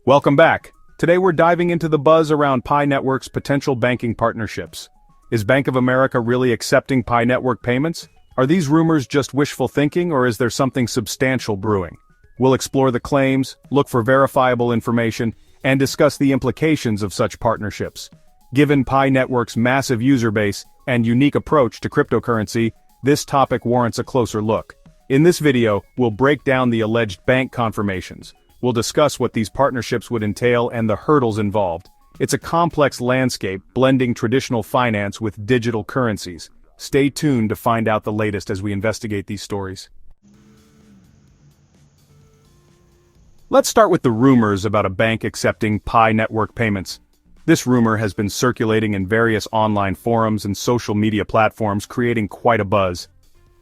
Welcome back. Today we're diving into the buzz around PiNetwork's potential banking partnerships. Is Bank of America really accepting PiNetwork payments? Are these rumors just wishful thinking, or is there something substantial brewing? We'll explore the claims, look for verifiable information, and discuss the implications of such partnerships. Given PiNetwork's massive user base and unique approach to cryptocurrency, this topic warrants a closer look. In this video, we'll break down the alleged bank confirmations. We'll discuss what these partnerships would entail and the hurdles involved. It's a complex landscape, blending traditional finance with digital currencies. Stay tuned to find out the latest as we investigate these stories. Let's start with the rumors about a bank accepting PiNetwork payments. This rumor has been circulating in various online forums and social media platforms, creating quite a buzz.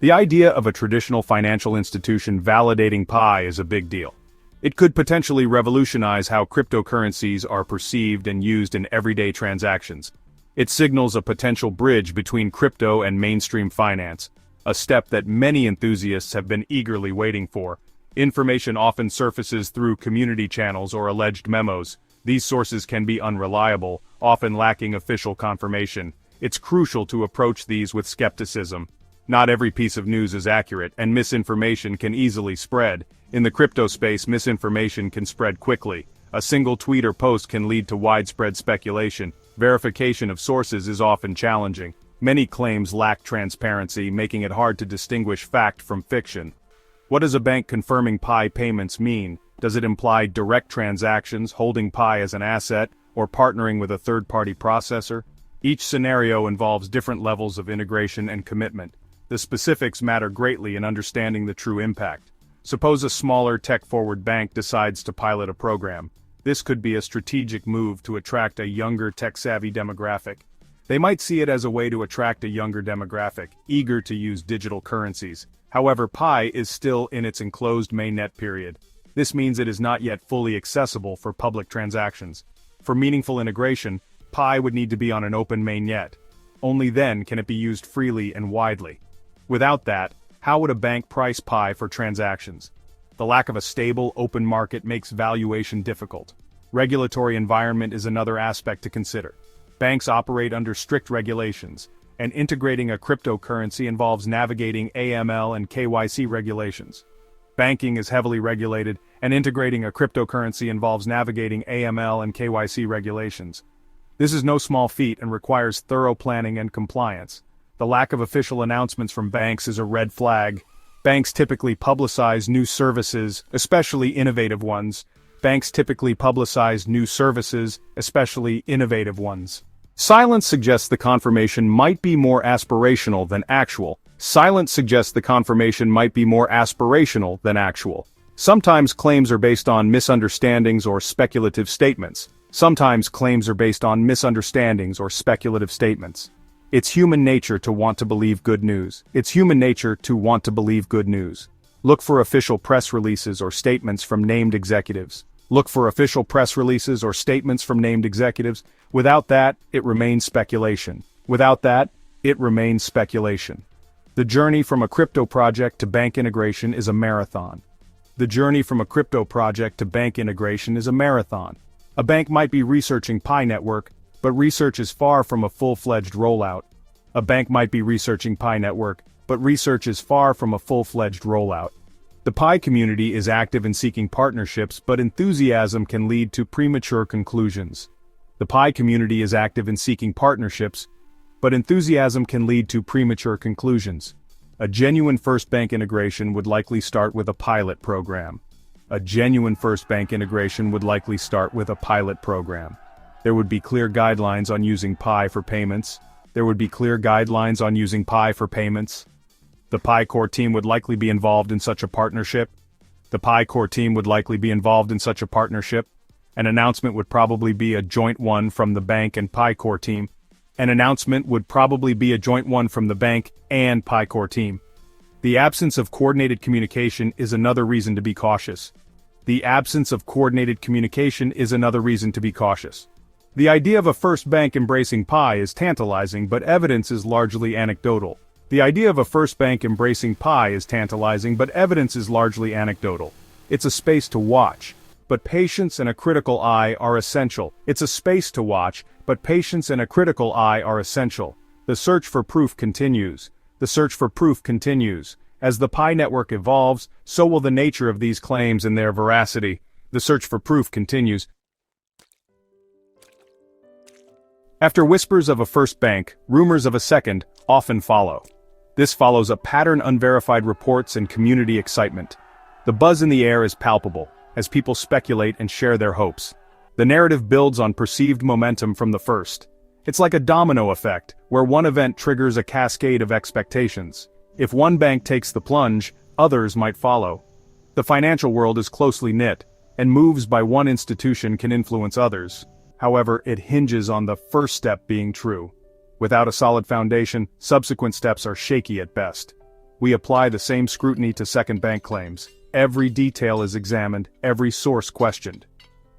The idea of a traditional financial institution validating Pi is a big deal. It could potentially revolutionize how cryptocurrencies are perceived and used in everyday transactions. It signals a potential bridge between crypto and mainstream finance, a step that many enthusiasts have been eagerly waiting for. Information often surfaces through community channels or alleged memos. These sources can be unreliable, often lacking official confirmation. It's crucial to approach these with skepticism. Not every piece of news is accurate, and misinformation can easily spread. In the crypto space, misinformation can spread quickly. A single tweet or post can lead to widespread speculation. Verification of sources is often challenging. Many claims lack transparency, making it hard to distinguish fact from fiction. What does a bank confirming Pi payments mean? Does it imply direct transactions, holding Pi as an asset, or partnering with a third-party processor? Each scenario involves different levels of integration and commitment. The specifics matter greatly in understanding the true impact. Suppose a smaller tech-forward bank decides to pilot a program. This could be a strategic move to attract a younger tech-savvy demographic. They might see it as a way to attract a younger demographic, eager to use digital currencies. However, Pi is still in its enclosed mainnet period. This means it is not yet fully accessible for public transactions. For meaningful integration, Pi would need to be on an open mainnet. Only then can it be used freely and widely. Without that, how would a bank price Pi for transactions? The lack of a stable, open market makes valuation difficult. Regulatory environment is another aspect to consider. Banks operate under strict regulations, and integrating a cryptocurrency involves navigating AML and KYC regulations. Banking is heavily regulated, and integrating a cryptocurrency involves navigating AML and KYC regulations. This is no small feat and requires thorough planning and compliance. The lack of official announcements from banks is a red flag. Banks typically publicize new services, especially innovative ones. Silence suggests the confirmation might be more aspirational than actual. Sometimes claims are based on misunderstandings or speculative statements. It's human nature to want to believe good news. Look for official press releases or statements from named executives. Without that, it remains speculation. The journey from a crypto project to bank integration is a marathon. A bank might be researching PiNetwork, but research is far from a full-fledged rollout. The Pi community is active in seeking partnerships, but enthusiasm can lead to premature conclusions. A genuine first bank integration would likely start with a pilot program. There would be clear guidelines on using Pi for payments. The Pi core team would likely be involved in such a partnership. An announcement would probably be a joint one from the bank and Pi core team. The absence of coordinated communication is another reason to be cautious. The idea of a first bank embracing Pi is tantalizing, but evidence is largely anecdotal. It's a space to watch. but patience and a critical eye are essential. It's a space to watch, but patience and a critical eye are essential. The search for proof continues. The search for proof continues. As the PiNetwork evolves, so will the nature of these claims and their veracity. The search for proof continues. After whispers of a first bank, rumors of a second often follow. This follows a pattern of unverified reports and community excitement. The buzz in the air is palpable, as people speculate and share their hopes. The narrative builds on perceived momentum from the first. It's like a domino effect, where one event triggers a cascade of expectations. If one bank takes the plunge, others might follow. The financial world is closely knit, and moves by one institution can influence others. However, it hinges on the first step being true. Without a solid foundation, subsequent steps are shaky at best. We apply the same scrutiny to second bank claims. Every detail is examined, every source questioned.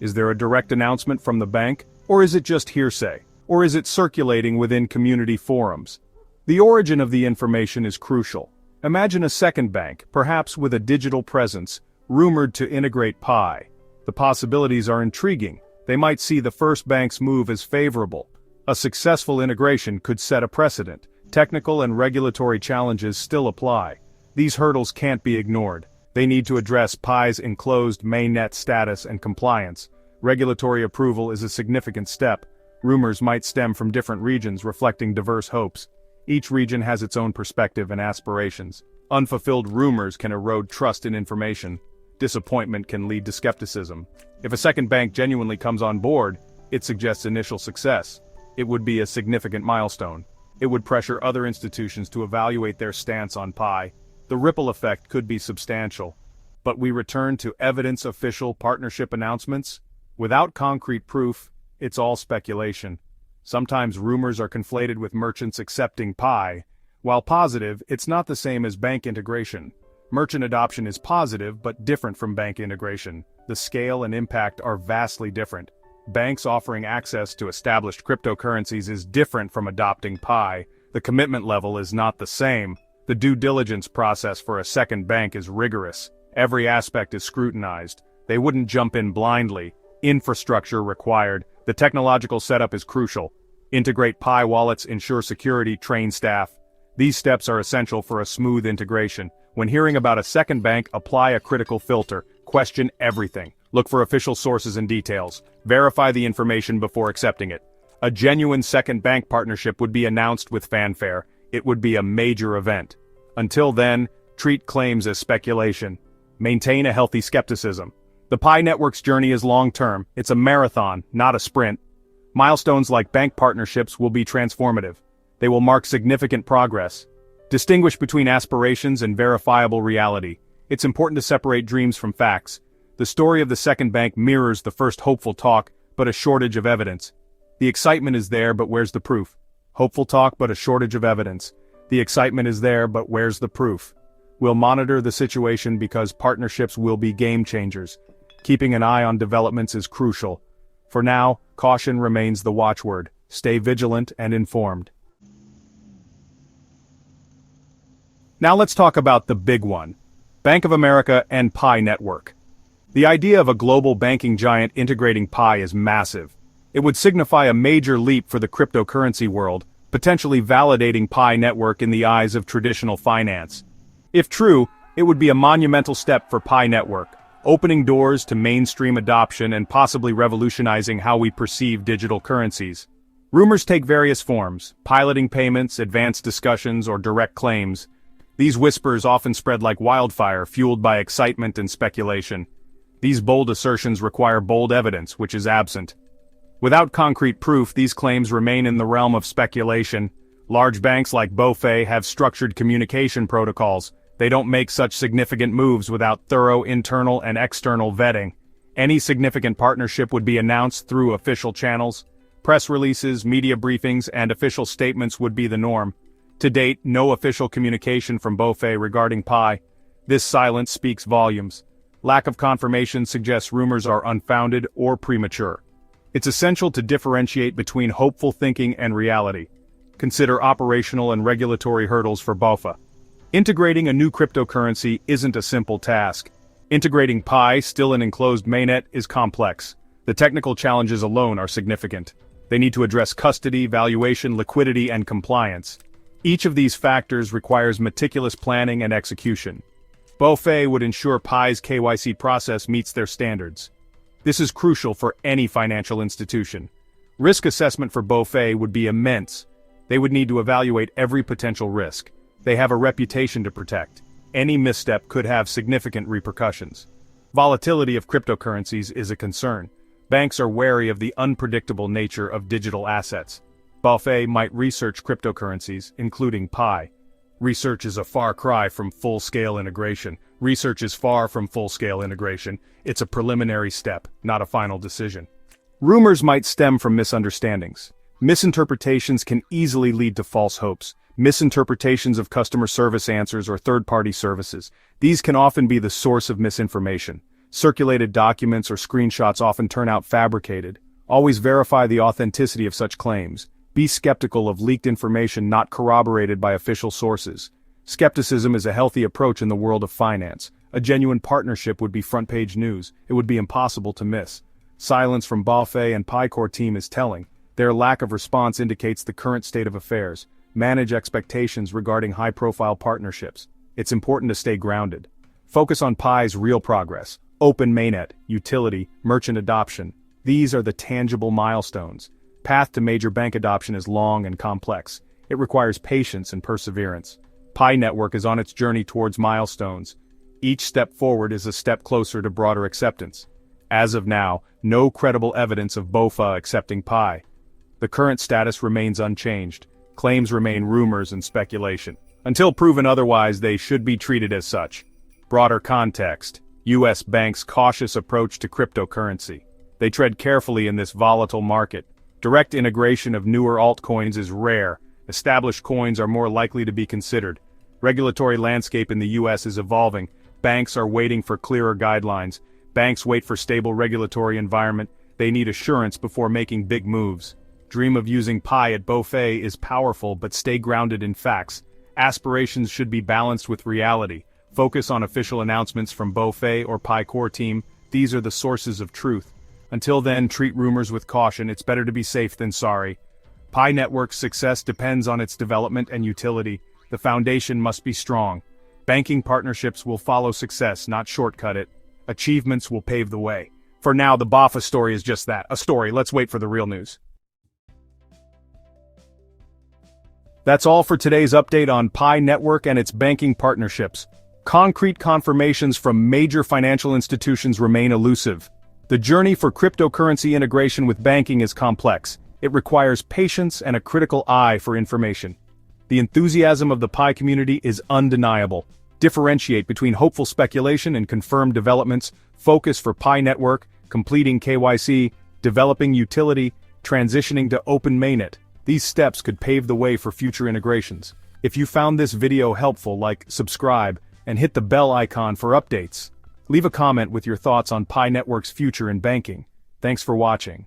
Is there a direct announcement from the bank, or is it just hearsay? Or is it circulating within community forums? The origin of the information is crucial. Imagine a second bank, perhaps with a digital presence, rumored to integrate Pi. The possibilities are intriguing. They might see the first bank's move as favorable. A successful integration could set a precedent. Technical and regulatory challenges still apply. These hurdles can't be ignored. They need to address Pi's enclosed mainnet status and compliance. Regulatory approval is a significant step. Rumors might stem from different regions reflecting diverse hopes. Each region has its own perspective and aspirations. Unfulfilled rumors can erode trust in information. Disappointment can lead to skepticism. If a second bank genuinely comes on board, it suggests initial success. It would be a significant milestone. It would pressure other institutions to evaluate their stance on Pi. The ripple effect could be substantial. But we return to evidence official partnership announcements. Without concrete proof, it's all speculation. Sometimes rumors are conflated with merchants accepting Pi. While positive, it's not the same as bank integration. Merchant adoption is positive but different from bank integration. The scale and impact are vastly different. Banks offering access to established cryptocurrencies is different from adopting Pi. The commitment level is not the same. The due diligence process for a second bank is rigorous. Every aspect is scrutinized. They wouldn't jump in blindly. Infrastructure required. The technological setup is crucial. Integrate Pi wallets, ensure security, train staff. These steps are essential for a smooth integration. When hearing about a second bank, apply a critical filter. Question everything. Look for official sources and details. Verify the information before accepting it. A genuine second bank partnership would be announced with fanfare. It would be a major event. Until then, treat claims as speculation. Maintain a healthy skepticism. The PiNetwork's journey is long-term. It's a marathon, not a sprint. Milestones like bank partnerships will be transformative. They will mark significant progress. Distinguish between aspirations and verifiable reality. It's important to separate dreams from facts. The story of the second bank mirrors the first hopeful talk, but a shortage of evidence. The excitement is there, but where's the proof? Hopeful talk, but a shortage of evidence. The excitement is there, but where's the proof? We'll monitor the situation because partnerships will be game changers. Keeping an eye on developments is crucial. For now, caution remains the watchword. Stay vigilant and informed. Now let's talk about the big one. Bank of America and PiNetwork. The idea of a global banking giant integrating Pi is massive. It would signify a major leap for the cryptocurrency world, potentially validating PiNetwork in the eyes of traditional finance. If true, it would be a monumental step for PiNetwork, opening doors to mainstream adoption and possibly revolutionizing how we perceive digital currencies. Rumors take various forms: piloting payments, advanced discussions, or direct claims. These whispers often spread like wildfire, fueled by excitement and speculation. These bold assertions require bold evidence, which is absent. Without concrete proof, these claims remain in the realm of speculation. Large banks like BofA have structured communication protocols. They don't make such significant moves without thorough internal and external vetting. Any significant partnership would be announced through official channels. Press releases, media briefings, and official statements would be the norm. To date, no official communication from BofA regarding Pi. This silence speaks volumes. Lack of confirmation suggests rumors are unfounded or premature. It's essential to differentiate between hopeful thinking and reality. Consider operational and regulatory hurdles for BofA. Integrating a new cryptocurrency isn't a simple task. Integrating Pi, still an enclosed mainnet, is complex. The technical challenges alone are significant. They need to address custody, valuation, liquidity, and compliance. Each of these factors requires meticulous planning and execution. BoFe would ensure Pi's KYC process meets their standards. This is crucial for any financial institution. Risk assessment for BoFe would be immense. They would need to evaluate every potential risk. They have a reputation to protect. Any misstep could have significant repercussions. Volatility of cryptocurrencies is a concern. Banks are wary of the unpredictable nature of digital assets. BoFe might research cryptocurrencies, including Pi. Research is a far cry from full-scale integration. It's a preliminary step, not a final decision. Rumors might stem from misunderstandings. Misinterpretations can easily lead to false hopes. Misinterpretations of customer service answers or third-party services. These can often be the source of misinformation. Circulated documents or screenshots often turn out fabricated. Always verify the authenticity of such claims. Be skeptical of leaked information not corroborated by official sources. Skepticism is a healthy approach in the world of finance. A genuine partnership would be front-page news. It would be impossible to miss. Silence from BoFe and Pi core team is telling. Their lack of response indicates the current state of affairs. Manage expectations regarding high-profile partnerships. It's important to stay grounded. Focus on Pi's real progress. Open mainnet, utility, merchant adoption. These are the tangible milestones. Path to major bank adoption is long and complex. It requires patience and perseverance. PiNetwork is on its journey towards milestones. Each step forward is a step closer to broader acceptance. As of now, no credible evidence of BoFe accepting Pi. The current status remains unchanged. Claims remain rumors and speculation. Until proven otherwise, they should be treated as such. Broader context. U.S. banks' cautious approach to cryptocurrency. They tread carefully in this volatile market. Direct integration of newer altcoins is rare. Established coins are more likely to be considered. Regulatory landscape in the U.S. is evolving. Banks are waiting for clearer guidelines. Banks wait for stable regulatory environment. They need assurance before making big moves. Dream of using Pi at BoFe is powerful, but stay grounded in facts. Aspirations should be balanced with reality. Focus on official announcements from BoFe or Pi core team. These are the sources of truth. Until then, treat rumors with caution. It's better to be safe than sorry. PiNetwork's success depends on its development and utility. The foundation must be strong. Banking partnerships will follow success, not shortcut it. Achievements will pave the way. For now, the BoFe story is just that, a story. Let's wait for the real news. That's all for today's update on PiNetwork and its banking partnerships. Concrete confirmations from major financial institutions remain elusive. The journey for cryptocurrency integration with banking is complex. It requires patience and a critical eye for information. The enthusiasm of the Pi community is undeniable. Differentiate between hopeful speculation and confirmed developments. Focus for PiNetwork, completing KYC, developing utility, transitioning to open mainnet. These steps could pave the way for future integrations. If you found this video helpful, subscribe, and hit the bell icon for updates. Leave a comment with your thoughts on PiNetwork's future in banking. Thanks for watching.